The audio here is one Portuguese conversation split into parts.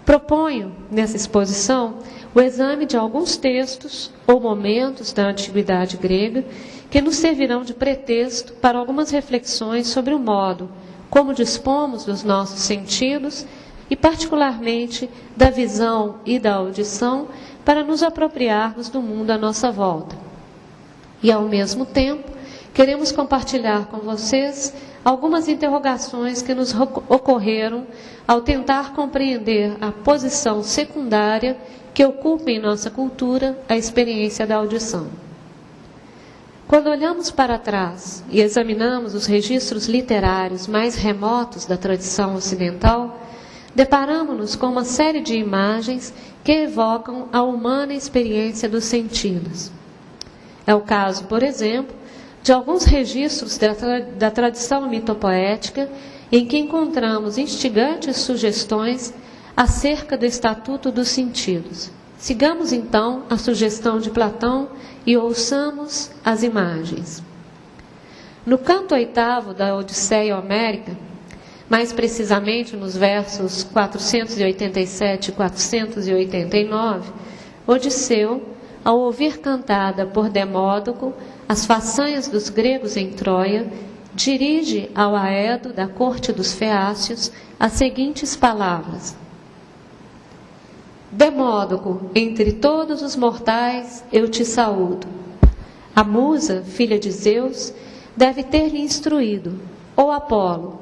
Proponho, nessa exposição, o exame de alguns textos ou momentos da antiguidade grega que nos servirão de pretexto para algumas reflexões sobre o modo como dispomos dos nossos sentidos e, particularmente, da visão e da audição para nos apropriarmos do mundo à nossa volta. E, ao mesmo tempo, queremos compartilhar com vocês algumas interrogações que nos ocorreram ao tentar compreender a posição secundária que ocupa em nossa cultura a experiência da audição. Quando olhamos para trás e examinamos os registros literários mais remotos da tradição ocidental, deparamos-nos com uma série de imagens que evocam a humana experiência dos sentidos. É o caso, por exemplo, de alguns registros da tradição mitopoética em que encontramos instigantes sugestões acerca do estatuto dos sentidos. Sigamos, então, a sugestão de Platão e ouçamos as imagens. No canto 8º da Odisseia Homérica, mais precisamente nos versos 487 e 489, Odisseu, ao ouvir cantada por Demódoco as façanhas dos gregos em Troia, dirige ao Aedo da corte dos Feácios as seguintes palavras: Demódoco, entre todos os mortais, eu te saúdo. A musa, filha de Zeus, deve ter-lhe instruído, ou Apolo,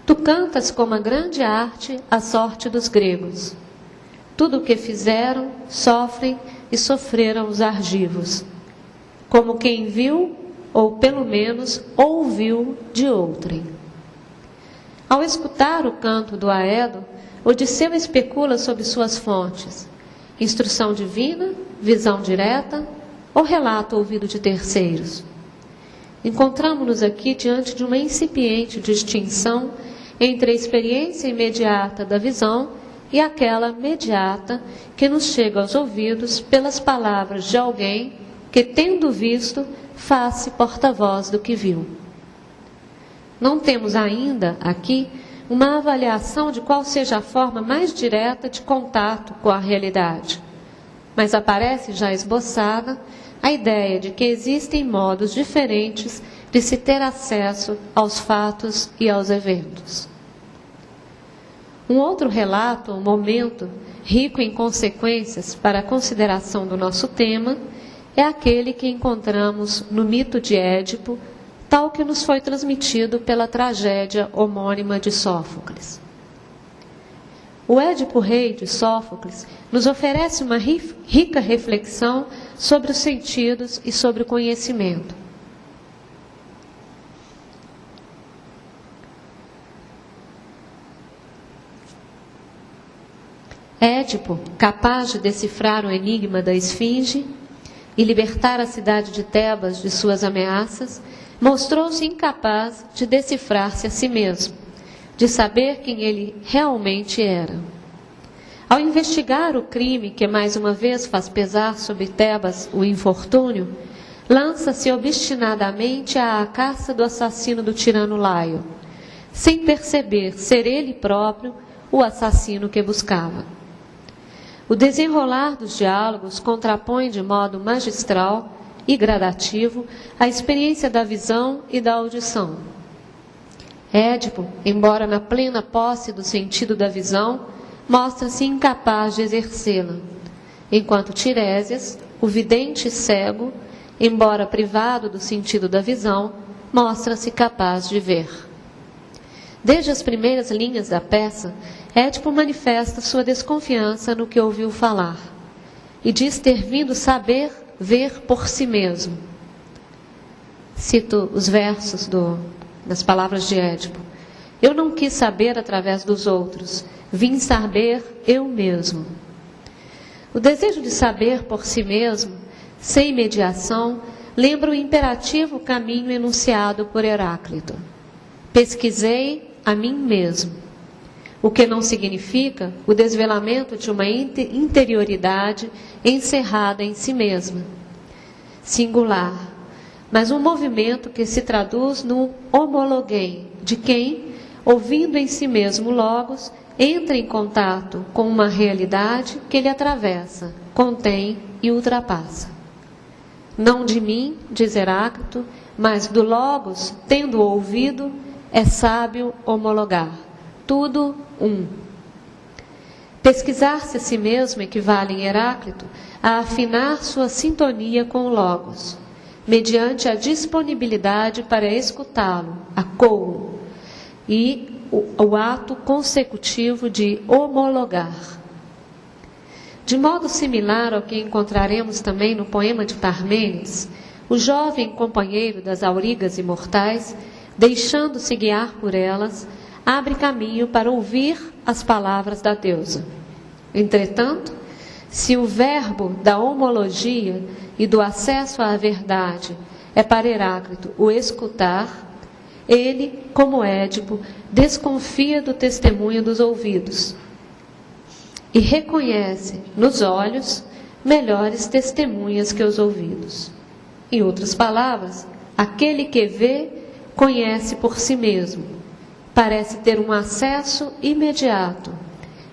tu cantas com uma grande arte a sorte dos gregos. Tudo o que fizeram, sofrem e sofreram os argivos, como quem viu, ou pelo menos ouviu de outrem. Ao escutar o canto do Aedo, Odisseu especula sobre suas fontes: instrução divina, visão direta ou relato ouvido de terceiros. Encontramos-nos aqui diante de uma incipiente distinção entre a experiência imediata da visão e aquela mediata que nos chega aos ouvidos pelas palavras de alguém que, tendo visto, faz-se porta-voz do que viu. Não temos ainda aqui uma avaliação de qual seja a forma mais direta de contato com a realidade, mas aparece já esboçada a ideia de que existem modos diferentes de se ter acesso aos fatos e aos eventos. Um outro relato, um momento rico em consequências para a consideração do nosso tema, é aquele que encontramos no mito de Édipo, tal que nos foi transmitido pela tragédia homônima de Sófocles. O Édipo Rei de Sófocles nos oferece uma rica reflexão sobre os sentidos e sobre o conhecimento. Édipo, capaz de decifrar o enigma da esfinge e libertar a cidade de Tebas de suas ameaças, mostrou-se incapaz de decifrar-se a si mesmo, de saber quem ele realmente era. Ao investigar o crime que mais uma vez faz pesar sobre Tebas o infortúnio, lança-se obstinadamente à caça do assassino do tirano Laio, sem perceber ser ele próprio o assassino que buscava. O desenrolar dos diálogos contrapõe de modo magistral e gradativo a experiência da visão e da audição. Édipo, embora na plena posse do sentido da visão, mostra-se incapaz de exercê-la, enquanto Tiresias, o vidente cego, embora privado do sentido da visão, mostra-se capaz de ver. Desde as primeiras linhas da peça, Édipo manifesta sua desconfiança no que ouviu falar e diz ter vindo saber ver por si mesmo. Cito os versos das palavras de Édipo. Eu não quis saber através dos outros, vim saber eu mesmo. O desejo de saber por si mesmo, sem mediação, lembra o imperativo caminho enunciado por Heráclito. Pesquisei a mim mesmo. O que não significa o desvelamento de uma interioridade encerrada em si mesma, singular, mas um movimento que se traduz no homologuei, de quem, ouvindo em si mesmo logos, entra em contato com uma realidade que ele atravessa, contém e ultrapassa. Não de mim, diz Heráclito, mas do Logos, tendo ouvido, é sábio homologar. Tudo um. Pesquisar-se a si mesmo equivale em Heráclito a afinar sua sintonia com o Logos, mediante a disponibilidade para escutá-lo, a coro, e o ato consecutivo de homologar. De modo similar ao que encontraremos também no poema de Parmênides, o jovem companheiro das aurigas imortais, deixando-se guiar por elas, abre caminho para ouvir as palavras da deusa. Entretanto, se o verbo da homologia e do acesso à verdade é para Heráclito o escutar, ele, como Édipo, desconfia do testemunho dos ouvidos e reconhece nos olhos melhores testemunhas que os ouvidos. Em outras palavras, aquele que vê conhece por si mesmo, parece ter um acesso imediato,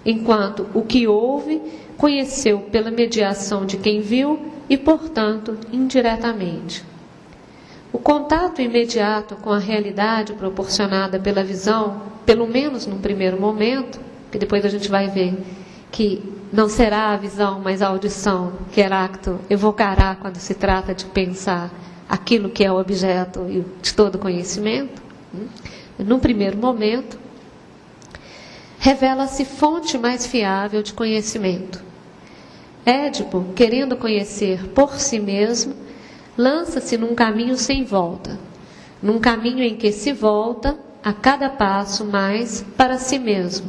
enquanto o que ouve conheceu pela mediação de quem viu e, portanto, indiretamente. O contato imediato com a realidade proporcionada pela visão, pelo menos num primeiro momento, que depois a gente vai ver que não será a visão, mas a audição que Heráclito evocará quando se trata de pensar aquilo que é o objeto de todo conhecimento, num primeiro momento, revela-se fonte mais fiável de conhecimento. Édipo, querendo conhecer por si mesmo, lança-se num caminho sem volta, num caminho em que se volta a cada passo mais para si mesmo,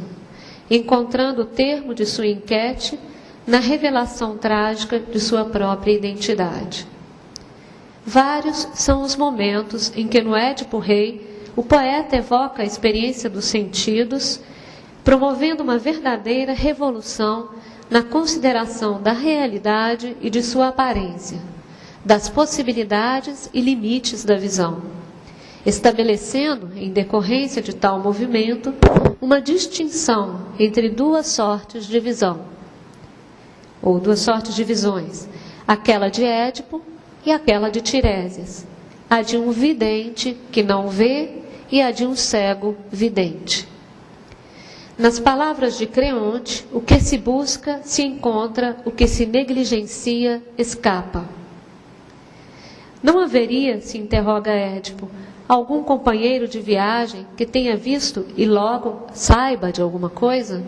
encontrando o termo de sua enquete na revelação trágica de sua própria identidade. Vários são os momentos em que no Édipo Rei o poeta evoca a experiência dos sentidos, promovendo uma verdadeira revolução na consideração da realidade e de sua aparência, das possibilidades e limites da visão, estabelecendo, em decorrência de tal movimento, uma distinção entre duas sortes de visão, ou duas sortes de visões, aquela de Édipo e aquela de Tiresias, a de um vidente que não vê e a de um cego vidente. Nas palavras de Creonte, o que se busca se encontra, o que se negligencia escapa. Não haveria, se interroga Édipo, algum companheiro de viagem que tenha visto e logo saiba de alguma coisa?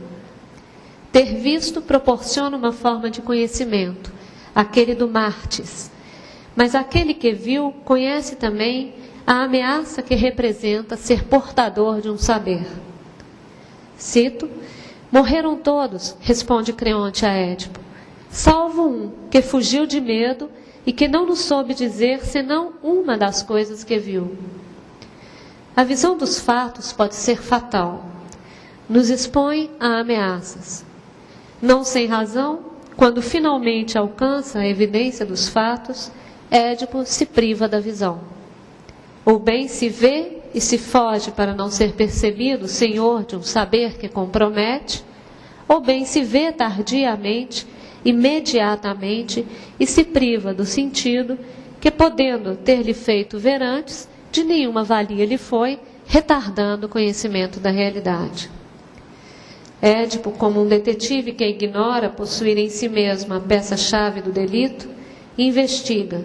Ter visto proporciona uma forma de conhecimento, aquele do Martis. Mas aquele que viu conhece também a ameaça que representa ser portador de um saber. Cito: morreram todos, responde Creonte a Édipo, salvo um que fugiu de medo e que não nos soube dizer senão uma das coisas que viu. A visão dos fatos pode ser fatal. Nos expõe a ameaças. Não sem razão, quando finalmente alcança a evidência dos fatos, Édipo se priva da visão. Ou bem se vê e se foge para não ser percebido senhor de um saber que compromete, ou bem se vê tardiamente, imediatamente, e se priva do sentido que, podendo ter-lhe feito ver antes, de nenhuma valia lhe foi, retardando o conhecimento da realidade. Édipo, como um detetive que ignora possuir em si mesmo a peça-chave do delito, investiga,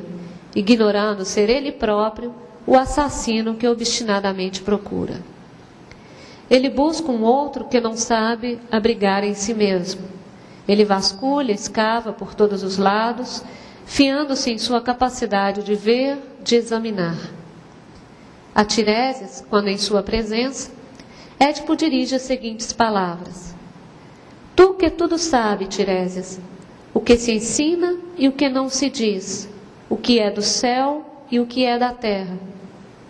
ignorando ser ele próprio o assassino que obstinadamente procura. Ele busca um outro que não sabe abrigar em si mesmo. Ele vasculha, escava por todos os lados, fiando-se em sua capacidade de ver, de examinar. A Tiresias, quando em sua presença, Édipo dirige as seguintes palavras: tu que tudo sabe, Tiresias, o que se ensina e o que não se diz, o que é do céu e o que é da terra.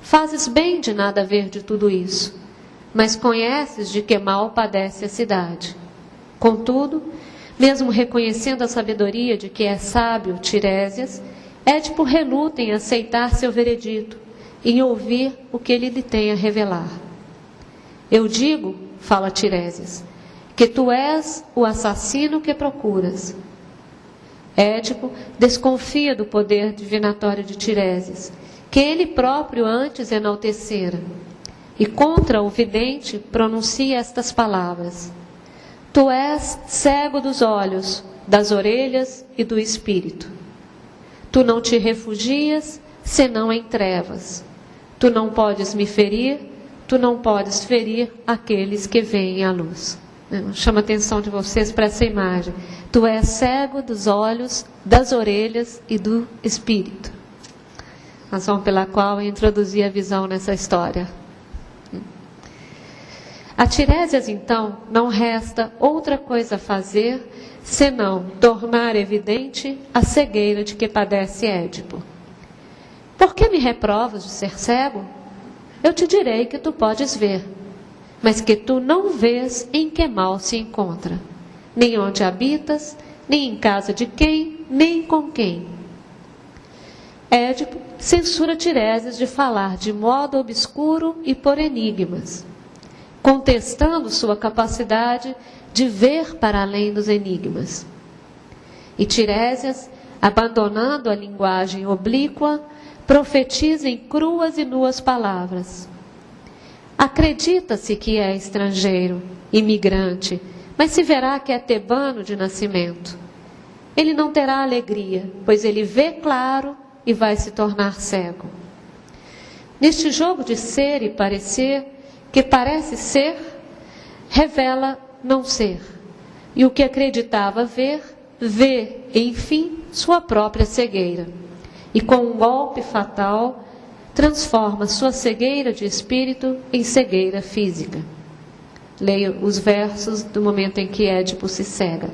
Fazes bem de nada ver de tudo isso, mas conheces de que mal padece a cidade. Contudo, mesmo reconhecendo a sabedoria de que é sábio Tiresias, Édipo reluta em aceitar seu veredito, em ouvir o que ele lhe tem a revelar. Eu digo, fala Tiresias, que tu és o assassino que procuras. Édipo desconfia do poder divinatório de Tiresias, que ele próprio antes enaltecera, e contra o vidente pronuncia estas palavras: Tu és cego dos olhos, das orelhas e do espírito. Tu não te refugias, senão em trevas. Tu não podes me ferir, tu não podes ferir aqueles que veem a luz. Chama a atenção de vocês para essa imagem. Tu és cego dos olhos, das orelhas e do espírito. Razão pela qual eu introduzi a visão nessa história. A Tiresias, então, não resta outra coisa a fazer senão tornar evidente a cegueira de que padece Édipo. Por que me reprovas de ser cego? Eu te direi que tu podes ver, mas que tu não vês em que mal se encontra, nem onde habitas, nem em casa de quem, nem com quem. Édipo censura Tiresias de falar de modo obscuro e por enigmas, contestando sua capacidade de ver para além dos enigmas. E Tiresias, abandonando a linguagem oblíqua, profetiza em cruas e nuas palavras. Acredita-se que é estrangeiro, imigrante, mas se verá que é tebano de nascimento. Ele não terá alegria, pois ele vê claro e vai se tornar cego. Neste jogo de ser e parecer, que parece ser, revela não ser. E o que acreditava ver, vê, enfim, sua própria cegueira. E com um golpe fatal, transforma sua cegueira de espírito em cegueira física. Leia os versos do momento em que Édipo se cega.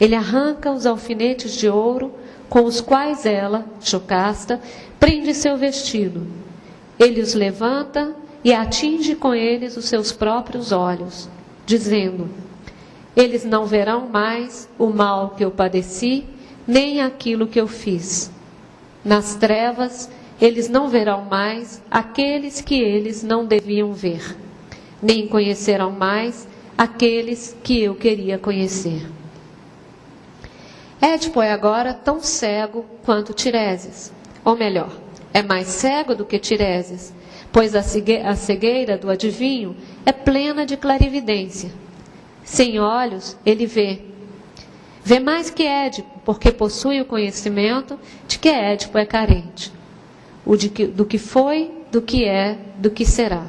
Ele arranca os alfinetes de ouro com os quais ela, Jocasta, prende seu vestido. Ele os levanta e atinge com eles os seus próprios olhos, dizendo: eles não verão mais o mal que eu padeci, nem aquilo que eu fiz. Nas trevas, eles não verão mais aqueles que eles não deviam ver, nem conhecerão mais aqueles que eu queria conhecer. Édipo é agora tão cego quanto Tiresias, ou melhor, é mais cego do que Tiresias, pois a cegueira do adivinho é plena de clarividência. Sem olhos, ele vê. Vê mais que Édipo, porque possui o conhecimento de que Édipo é carente. Do que foi, do que é, do que será.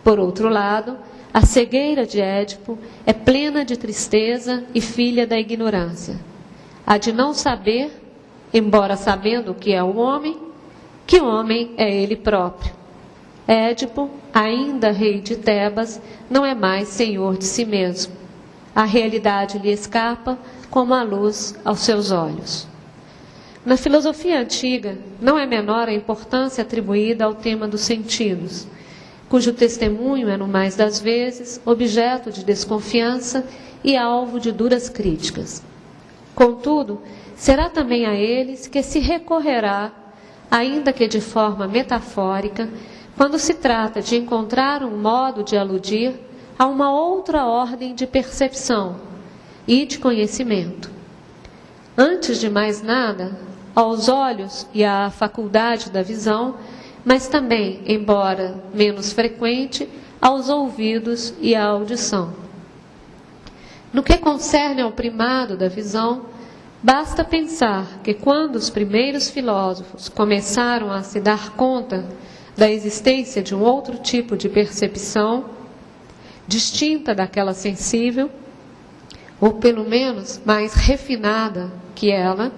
Por outro lado, a cegueira de Édipo é plena de tristeza e filha da ignorância. A de não saber, embora sabendo o que é o homem, que homem é ele próprio. Édipo, ainda rei de Tebas, não é mais senhor de si mesmo. A realidade lhe escapa como a luz aos seus olhos. Na filosofia antiga, não é menor a importância atribuída ao tema dos sentidos, cujo testemunho é, no mais das vezes, objeto de desconfiança e alvo de duras críticas. Contudo, será também a eles que se recorrerá, ainda que de forma metafórica, quando se trata de encontrar um modo de aludir a uma outra ordem de percepção e de conhecimento. Antes de mais nada, aos olhos e à faculdade da visão, mas também, embora menos frequente, aos ouvidos e à audição. No que concerne ao primado da visão, basta pensar que quando os primeiros filósofos começaram a se dar conta da existência de um outro tipo de percepção, distinta daquela sensível, ou pelo menos mais refinada que ela,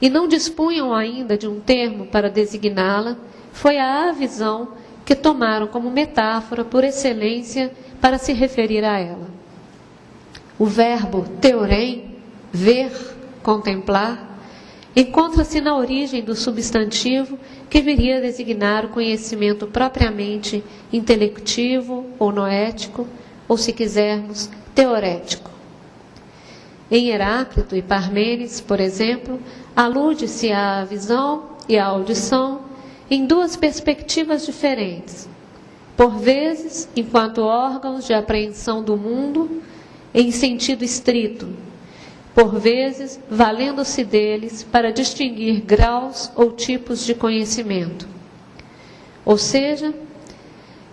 e não dispunham ainda de um termo para designá-la, foi a visão que tomaram como metáfora por excelência para se referir a ela. O verbo theorem, ver, contemplar, encontra-se na origem do substantivo que viria a designar o conhecimento propriamente intelectivo ou noético, ou se quisermos, teorético. Em Heráclito e Parmênides, por exemplo, alude-se à visão e à audição em duas perspectivas diferentes, por vezes enquanto órgãos de apreensão do mundo em sentido estrito, por vezes valendo-se deles para distinguir graus ou tipos de conhecimento. Ou seja,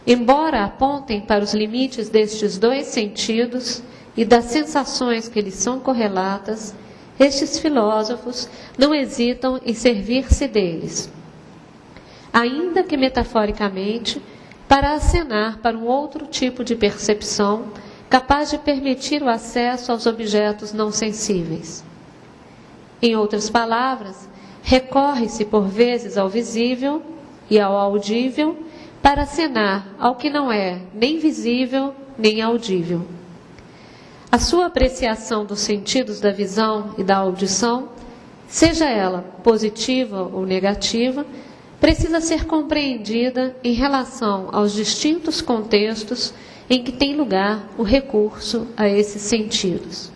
embora apontem para os limites destes dois sentidos e das sensações que lhes são correlatas, estes filósofos não hesitam em servir-se deles, ainda que metaforicamente, para acenar para um outro tipo de percepção capaz de permitir o acesso aos objetos não sensíveis. Em outras palavras, recorre-se por vezes ao visível e ao audível para acenar ao que não é nem visível nem audível. A sua apreciação dos sentidos da visão e da audição, seja ela positiva ou negativa, precisa ser compreendida em relação aos distintos contextos em que tem lugar o recurso a esses sentidos.